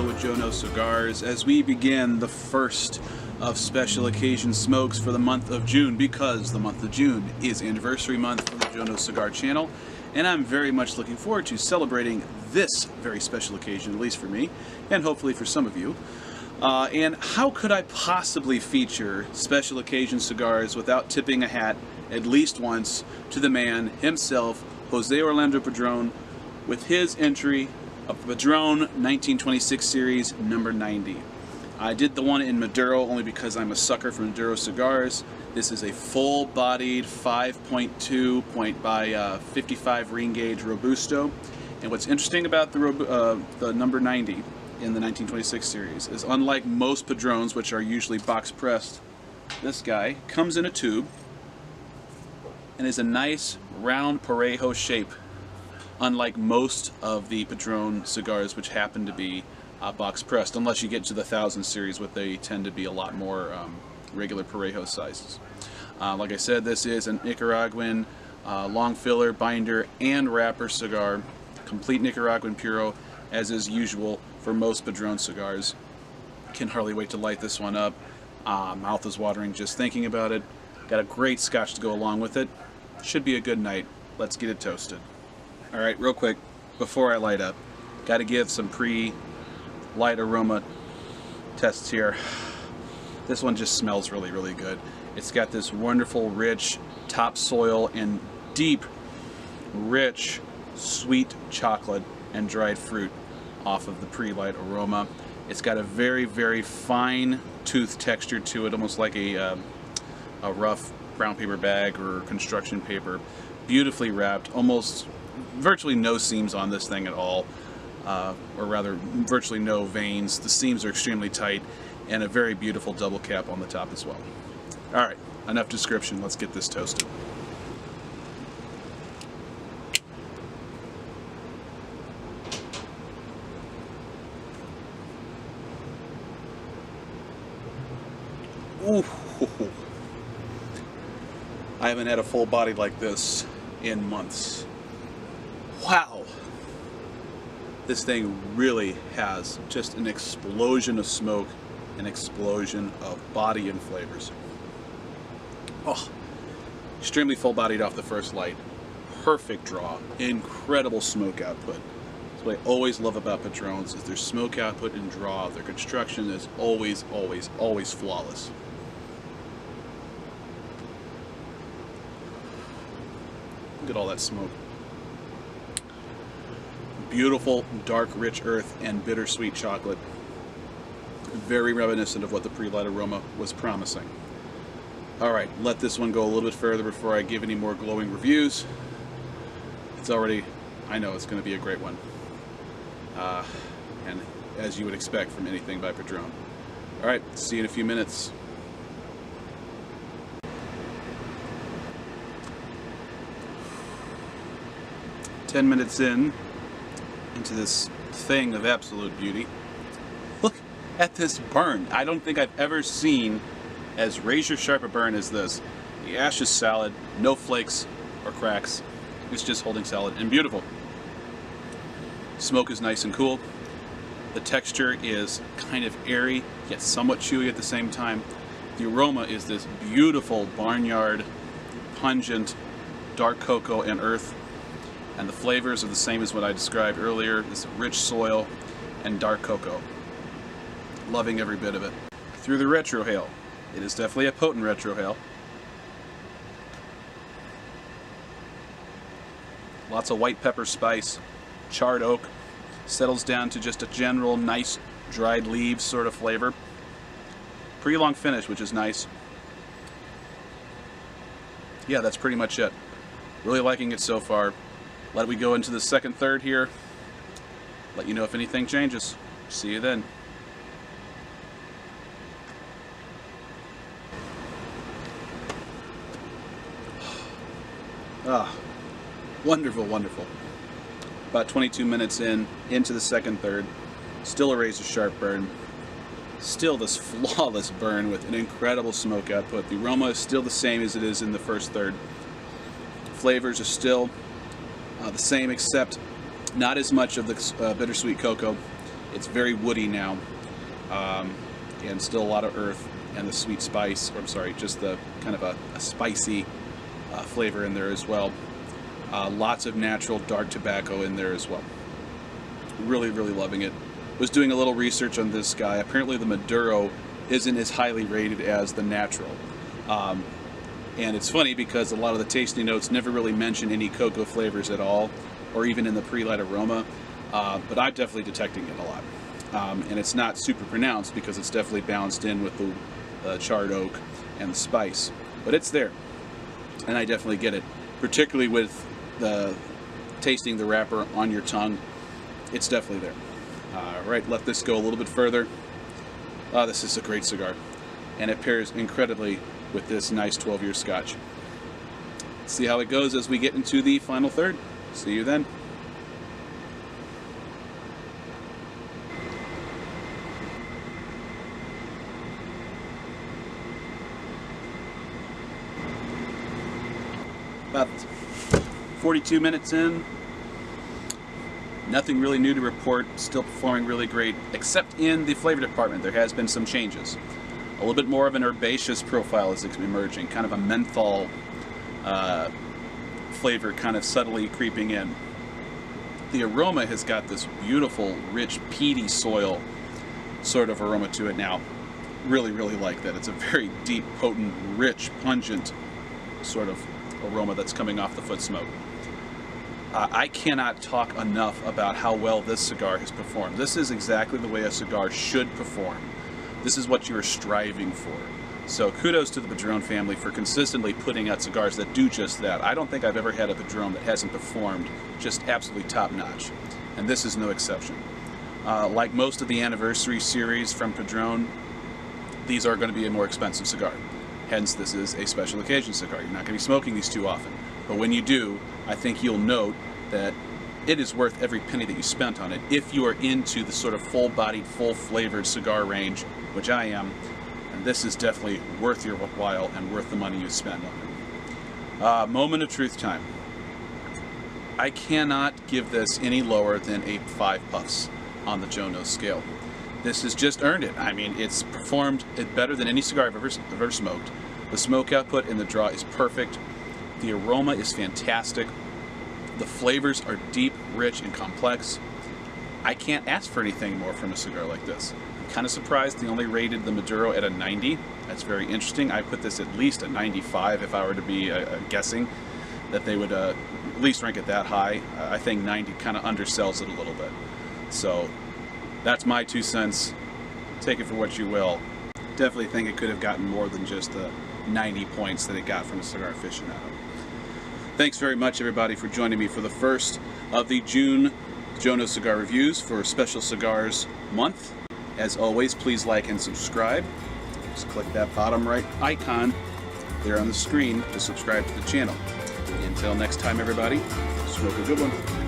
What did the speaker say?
Hello with Jonose Cigars as we begin the first of special occasion smokes for the month of June, because the month of June is anniversary month for the Jonose Cigar channel, and I'm very much looking forward to celebrating this very special occasion, at least for me, and hopefully for some of you. And how could I possibly feature special occasion cigars without tipping a hat at least once to the man himself, Jose Orlando Padron, with his entry of Padron 1926 series number 90. I did the one in Maduro only because I'm a sucker for Maduro cigars. This is a full-bodied 5.2 point by 55 ring gauge Robusto. And what's interesting about the number 90 in the 1926 series is, unlike most Padrones, which are usually box pressed, this guy comes in a tube and is a nice round Parejo shape, unlike most of the Padron cigars, which happen to be box pressed, unless you get to the 1000 series, where they tend to be a lot more regular Parejo sizes. Like I said, this is a Nicaraguan long filler, binder, and wrapper cigar, complete Nicaraguan puro, as is usual for most Padron cigars. Can hardly wait to light this one up. Mouth is watering just thinking about it. Got a great scotch to go along with it. Should be a good night. Let's get it toasted. Alright, real quick, before I light up, got to give some pre-light aroma tests here. This one just smells really, really good. It's got this wonderful, rich topsoil and deep, rich, sweet chocolate and dried fruit off of the pre-light aroma. It's got a very, very fine tooth texture to it, almost like a rough brown paper bag or construction paper. Beautifully wrapped, almost virtually no seams on this thing at all, or rather virtually no veins. The seams are extremely tight, and a very beautiful double cap on the top as well. Alright, enough description, let's get this toasted. Ooh. I haven't had a full body like this in months. Wow! This thing really has just an explosion of smoke, an explosion of body and flavors. Oh, extremely full-bodied off the first light. Perfect draw. Incredible smoke output. That's what I always love about Padrones, is their smoke output and draw. Their construction is always, always, always flawless. Look at all that smoke. Beautiful, dark, rich earth and bittersweet chocolate. Very reminiscent of what the pre-light aroma was promising. Alright, let this one go a little bit further before I give any more glowing reviews. It's already, I know it's going to be a great one. And as you would expect from anything by Padron. Alright, see you in a few minutes. "10 minutes into this thing of absolute beauty. Look at this burn. I don't think I've ever seen as razor sharp a burn as this. The ash is solid, no flakes or cracks. It's just holding solid and beautiful. Smoke is nice and cool. The texture is kind of airy, yet somewhat chewy at the same time. The aroma is this beautiful barnyard, pungent, dark cocoa and earth. And the flavors are the same as what I described earlier, this rich soil and dark cocoa. Loving every bit of it. Through the retrohale. It is definitely a potent retrohale. Lots of white pepper spice, charred oak, settles down to just a general nice dried leaves sort of flavor. Pretty long finish, which is nice. Yeah, that's pretty much it. Really liking it so far. Let we go into the second third here. Let you know if anything changes. See you then. Ah, wonderful, wonderful. About 22 minutes into the second third. Still a razor sharp burn. Still this flawless burn with an incredible smoke output. The aroma is still the same as it is in the first third. Flavors are still the same, except not as much of the bittersweet cocoa It's very woody now, and still a lot of earth and the sweet spice, or I'm sorry, just the kind of a spicy flavor in there as well. Lots of natural dark tobacco in there as well. Really, really loving it. Was doing a little research on this guy. Apparently the Maduro isn't as highly rated as the natural. And it's funny because a lot of the tasting notes never really mention any cocoa flavors at all, or even in the pre-light aroma, but I'm definitely detecting it a lot. And it's not super pronounced because it's definitely balanced in with the charred oak and the spice, but it's there, and I definitely get it, particularly with the tasting the wrapper on your tongue. It's definitely there. Right, let this go a little bit further. This is a great cigar, and it pairs incredibly with this nice 12-year Scotch. See how it goes as we get into the final third. See you then. About 42 minutes in. Nothing really new to report, still performing really great, except in the flavor department. There has been some changes. A little bit more of an herbaceous profile is emerging, kind of a menthol flavor kind of subtly creeping in. The aroma has got this beautiful, rich, peaty soil sort of aroma to it now. Really, really like that. It's a very deep, potent, rich, pungent sort of aroma that's coming off the foot smoke. I cannot talk enough about how well this cigar has performed. This is exactly the way a cigar should perform. This is what you are striving for. So kudos to the Padrón family for consistently putting out cigars that do just that. I don't think I've ever had a Padrón that hasn't performed just absolutely top-notch, and this is no exception. Like most of the anniversary series from Padrón, these are going to be a more expensive cigar. Hence, this is a special occasion cigar. You're not going to be smoking these too often. But when you do, I think you'll note that it is worth every penny that you spent on it if you are into the sort of full-bodied, full-flavored cigar range, which I am. And this is definitely worth your while and worth the money you spend on it. Moment of truth time. I cannot give this any lower than a 5 puffs on the Jonose scale. This has just earned it. I mean, it's performed better than any cigar I've ever smoked. The smoke output and the draw is perfect. The aroma is fantastic. The flavors are deep, rich, and complex. I can't ask for anything more from a cigar like this. I'm kind of surprised they only rated the Maduro at a 90. That's very interesting. I put this at least a 95 if I were to be guessing that they would at least rank it that high. I think 90 kind of undersells it a little bit. So that's my 2 cents. Take it for what you will. Definitely think it could have gotten more than just the 90 points that it got from a cigar aficionado. Thanks very much, everybody, for joining me for the first of the June Jonose Cigar Reviews for Special Cigars Month. As always, please like and subscribe. Just click that bottom right icon there on the screen to subscribe to the channel. Until next time, everybody, smoke a good one.